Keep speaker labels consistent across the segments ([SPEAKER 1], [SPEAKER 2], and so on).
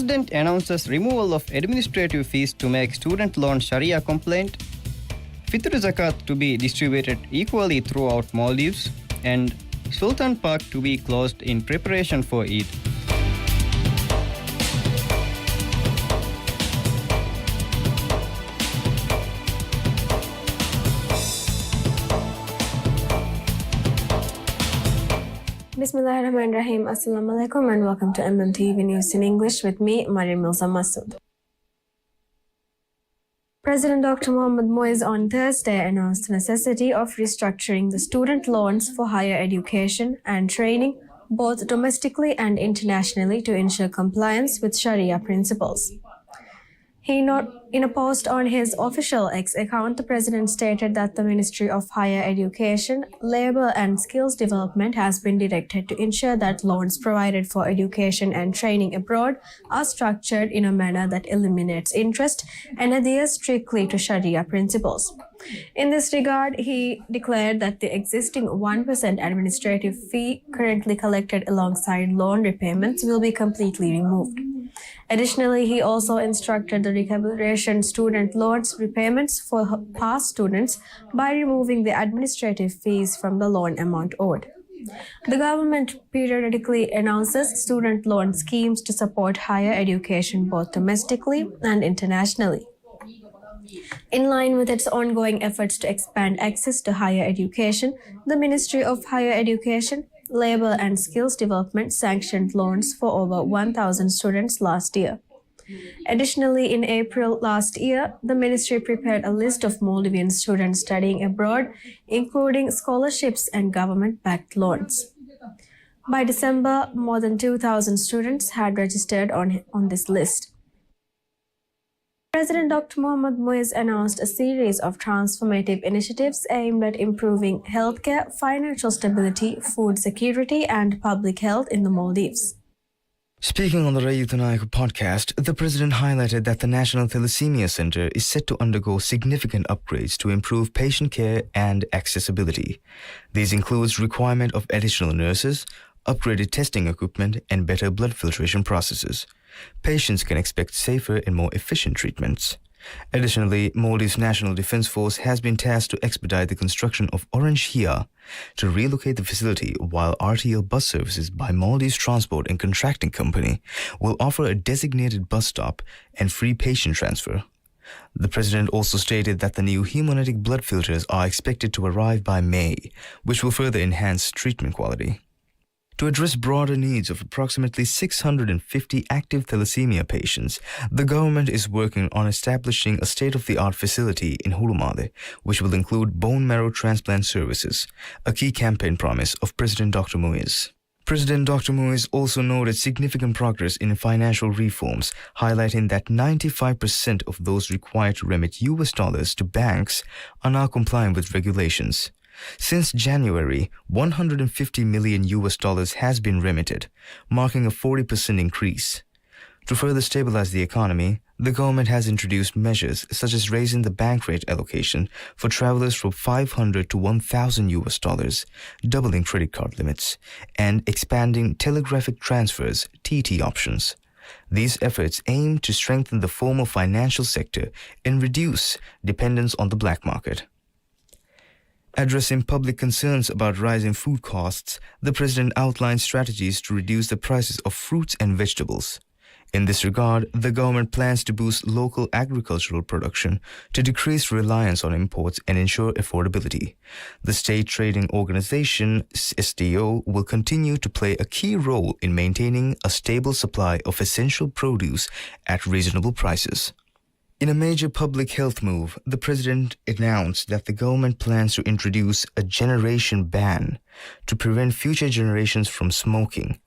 [SPEAKER 1] President announces removal of administrative fees to make student loan Sharia compliant. Fitr Zakat to be distributed equally throughout Maldives, and Sultan Park to be closed in preparation for Eid.
[SPEAKER 2] Bismillahirrahmanirrahim. Assalamu alaikum and welcome to MMTV News in English with me, Mariam Milza Masood. President Dr. Mohamed Moise on Thursday announced the necessity of restructuring the student loans for higher education and training, both domestically and internationally, to ensure compliance with Sharia principles. In a post on his official X account, the president stated that the Ministry of Higher Education, Labour and Skills Development has been directed to ensure that loans provided for education and training abroad are structured in a manner that eliminates interest and adheres strictly to Sharia principles. In this regard, he declared that the existing 1% administrative fee currently collected alongside loan repayments will be completely removed. Additionally, he also instructed the recalibration student loans repayments for past students by removing the administrative fees from the loan amount owed. The government periodically announces student loan schemes to support higher education both domestically and internationally. In line with its ongoing efforts to expand access to higher education, the Ministry of Higher Education, Labour and Skills Development sanctioned loans for over 1,000 students last year. Additionally, in April last year, the ministry prepared a list of Maldivian students studying abroad, including scholarships and government-backed loans. By December, more than 2,000 students had registered on this list. President Dr. Mohamed Moise announced a series of transformative initiatives aimed at improving healthcare, financial stability, food security, and public health in the Maldives.
[SPEAKER 3] Speaking on the Ray Yuthanayaku podcast, the president highlighted that the National Thalassemia Center is set to undergo significant upgrades to improve patient care and accessibility. These includes requirement of additional nurses, upgraded testing equipment, and better blood filtration processes. Patients can expect safer and more efficient treatments. Additionally, Maldives National Defense Force has been tasked to expedite the construction of Orange Hia to relocate the facility, while RTL bus services by Maldives Transport and Contracting Company will offer a designated bus stop and free patient transfer. The president also stated that the new hemolytic blood filters are expected to arrive by May, which will further enhance treatment quality. To address broader needs of approximately 650 active thalassemia patients, the government is working on establishing a state-of-the-art facility in Hulumade, which will include bone marrow transplant services, a key campaign promise of President Dr. Moise. President Dr. Moise also noted significant progress in financial reforms, highlighting that 95% of those required to remit US dollars to banks are now complying with regulations. Since January, $150 million has been remitted, marking a 40% increase. To further stabilize the economy, the government has introduced measures such as raising the bank rate allocation for travelers from $500 to $1,000, doubling credit card limits, and expanding telegraphic transfers (TT) options. These efforts aim to strengthen the formal financial sector and reduce dependence on the black market. Addressing public concerns about rising food costs, the president outlined strategies to reduce the prices of fruits and vegetables. In this regard, the government plans to boost local agricultural production to decrease reliance on imports and ensure affordability. The State Trading Organization, STO, will continue to play a key role in maintaining a stable supply of essential produce at reasonable prices. In a major public health move, the president announced that the government plans to introduce a generation ban to prevent future generations from smoking.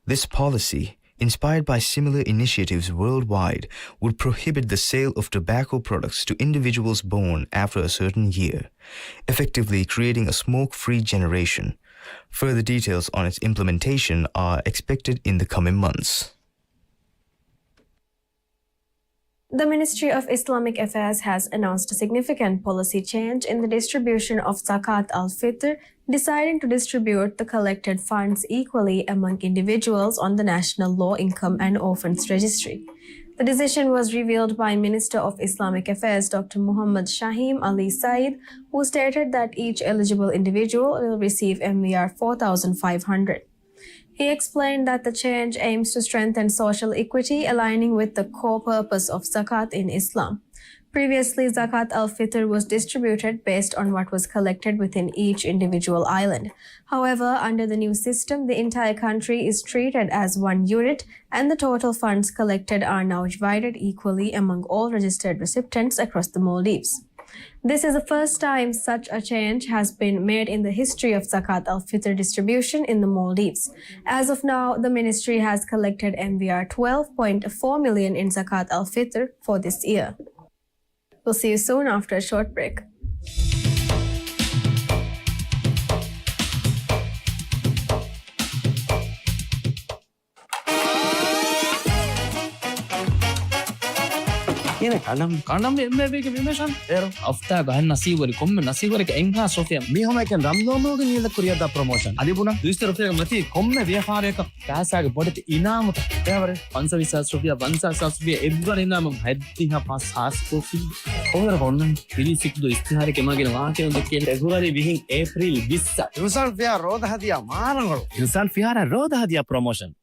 [SPEAKER 3] This policy, inspired by similar initiatives worldwide, would prohibit the sale of tobacco products to individuals born after a certain year, effectively creating a smoke-free generation. Further details on its implementation are expected in the coming months.
[SPEAKER 2] The Ministry of Islamic Affairs has announced a significant policy change in the distribution of Zakat al-Fitr, deciding to distribute the collected funds equally among individuals on the National Law, Income and Orphans Registry. The decision was revealed by Minister of Islamic Affairs Dr. Muhammad Shaheen Ali Saeed, who stated that each eligible individual will receive MVR 4,500. He explained that the change aims to strengthen social equity, aligning with the core purpose of zakat in Islam. Previously, Zakat al-Fitr was distributed based on what was collected within each individual island. However, under the new system, the entire country is treated as one unit, and the total funds collected are now divided equally among all registered recipients across the Maldives. This is the first time such a change has been made in the history of Zakat al-Fitr distribution in the Maldives. As of now, the ministry has collected MVR 12.4 million in Zakat al-Fitr for this year. We'll see you soon after a short break.
[SPEAKER 4] Ini kanam emme beke bimeshan ero afta gahan nasiwari komme nasiwari ke engha sofia mi homa ken ramlomo ge nila kuriya da promotion adibuna 200 rupiya mati komme vyapareka kasa ge bodete inam tevare 520 rupiya 500 rupiya everyone inam haddiha pass as coffee over honnan pili sikdu istihare ke magin waake unde February bihin April 20
[SPEAKER 5] Insan Fiara roda hadiah marangol.
[SPEAKER 4] insan fiara roda hadia promotion.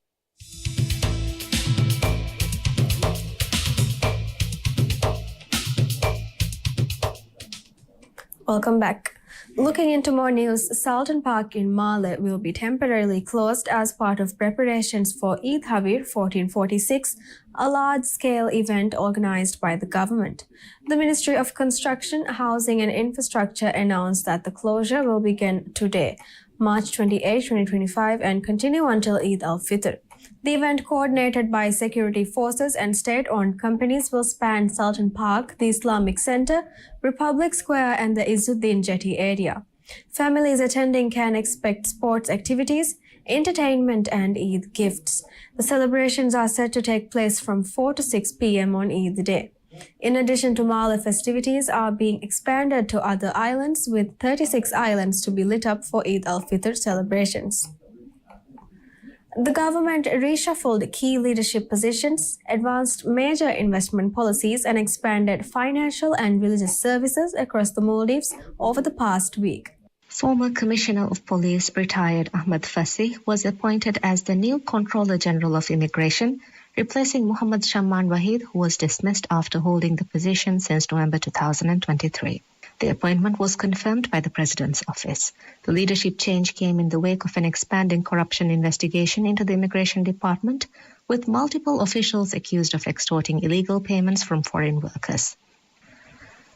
[SPEAKER 2] Welcome back. Looking into more news, Sultan Park in Male will be temporarily closed as part of preparations for Eid Habir 1446, a large-scale event organized by the government. The Ministry of Construction, Housing and Infrastructure announced that the closure will begin today, March 28, 2025, and continue until Eid al-Fitr. The event, coordinated by security forces and state-owned companies, will span Sultan Park, the Islamic Center, Republic Square, and the Izzuddin Jetty area. Families attending can expect sports activities, entertainment, and Eid gifts. The celebrations are set to take place from 4 to 6 p.m. on Eid day. In addition to Male, festivities are being expanded to other islands, with 36 islands to be lit up for Eid al-Fitr celebrations. The government reshuffled key leadership positions, advanced major investment policies, and expanded financial and religious services across the Maldives over the past week.
[SPEAKER 6] Former Commissioner of Police, retired Ahmed Fassi, was appointed as the new Controller General of Immigration, replacing Muhammad Shamman Wahid, who was dismissed after holding the position since November 2023. The appointment was confirmed by the President's office. The leadership change came in the wake of an expanding corruption investigation into the Immigration Department, with multiple officials accused of extorting illegal payments from foreign workers.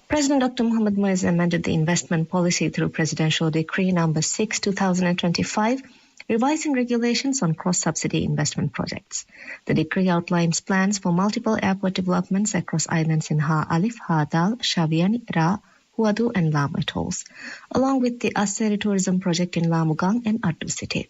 [SPEAKER 6] President Dr. Mohamed Moise amended the investment policy through Presidential Decree No. 6, 2025, revising regulations on cross-subsidy investment projects. The decree outlines plans for multiple airport developments across islands in Ha Alif, Ha Dal, Shaviani, Ra, Huadu and Lamu atolls, along with the Asseri tourism project in Lamugang and Addu city.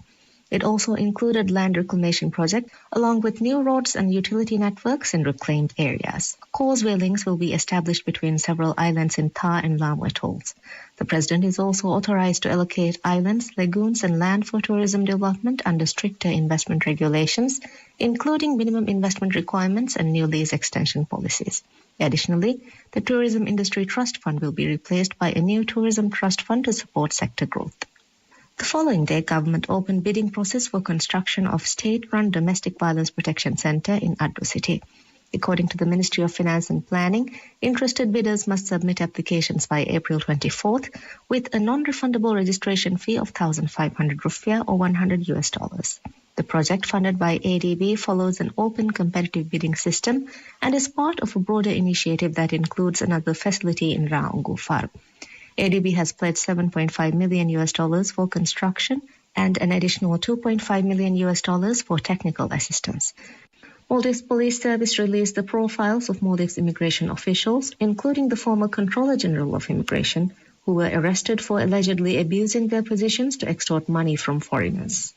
[SPEAKER 6] It also included land reclamation project along with new roads and utility networks in reclaimed areas. Causeway links will be established between several islands in Tha and Lamu atolls. The President is also authorized to allocate islands, lagoons and land for tourism development under stricter investment regulations, including minimum investment requirements and new lease extension policies. Additionally, the Tourism Industry Trust Fund will be replaced by a new Tourism Trust Fund to support sector growth. The following day, government opened bidding process for construction of state-run Domestic Violence Protection Center in Addu city. According to the Ministry of Finance and Planning, interested bidders must submit applications by April 24th with a non-refundable registration fee of 1,500 rupiah or $100. The project, funded by ADB, follows an open competitive bidding system and is part of a broader initiative that includes another facility in Raungu Farm. ADB has pledged $7.5 million for construction and an additional $2.5 million for technical assistance. Maldives Police Service released the profiles of Maldives immigration officials, including the former Controller General of Immigration, who were arrested for allegedly abusing their positions to extort money from foreigners.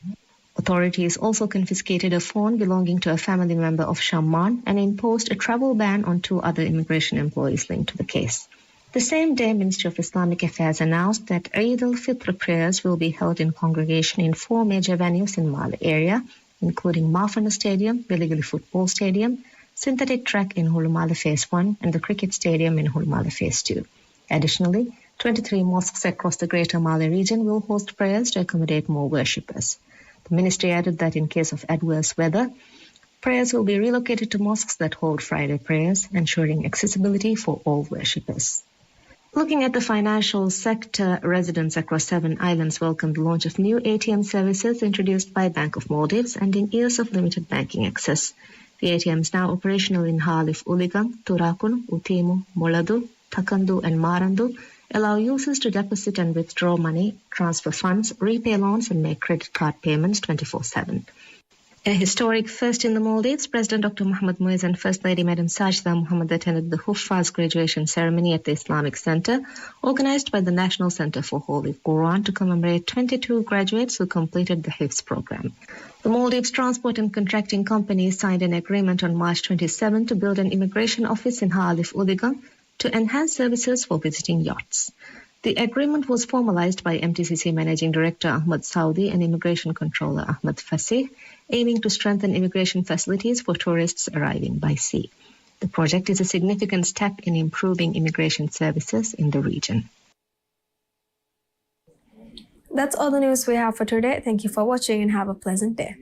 [SPEAKER 6] Authorities also confiscated a phone belonging to a family member of Shamman and imposed a travel ban on 2 other immigration employees linked to the case. The same day, Ministry of Islamic Affairs announced that Eid al-Fitr prayers will be held in congregation in 4 major venues in Mala area, including Mafana Stadium, Billigili Football Stadium, Synthetic Track in Hulumala Phase 1, and the Cricket Stadium in Hulumala Phase 2. Additionally, 23 mosques across the Greater Mala region will host prayers to accommodate more worshippers. The ministry added that in case of adverse weather, prayers will be relocated to mosques that hold Friday prayers, ensuring accessibility for all worshippers. Looking at the financial sector, residents across 7 islands welcomed the launch of new ATM services introduced by Bank of Maldives and in years of limited banking access. The ATM is now operational in Halif Uligan, Turakun, Utimu, Moladu, Takandu and Marandu, allow users to deposit and withdraw money, transfer funds, repay loans and make credit card payments 24/7. A historic first in the Maldives, President Dr. Mohamed Moez and First Lady Madam Sajda Mohammed attended the Huffaz graduation ceremony at the Islamic Center, organized by the National Center for Holy Quran to commemorate 22 graduates who completed the Hifz program. The Maldives Transport and Contracting Company signed an agreement on March 27 to build an immigration office in Halif Uligan to enhance services for visiting yachts. The agreement was formalized by MTCC Managing Director Ahmad Saudi and Immigration Controller Ahmad Fasih, aiming to strengthen immigration facilities for tourists arriving by sea. The project is a significant step in improving immigration services in the region.
[SPEAKER 2] That's all the news we have for today. Thank you for watching and have a pleasant day.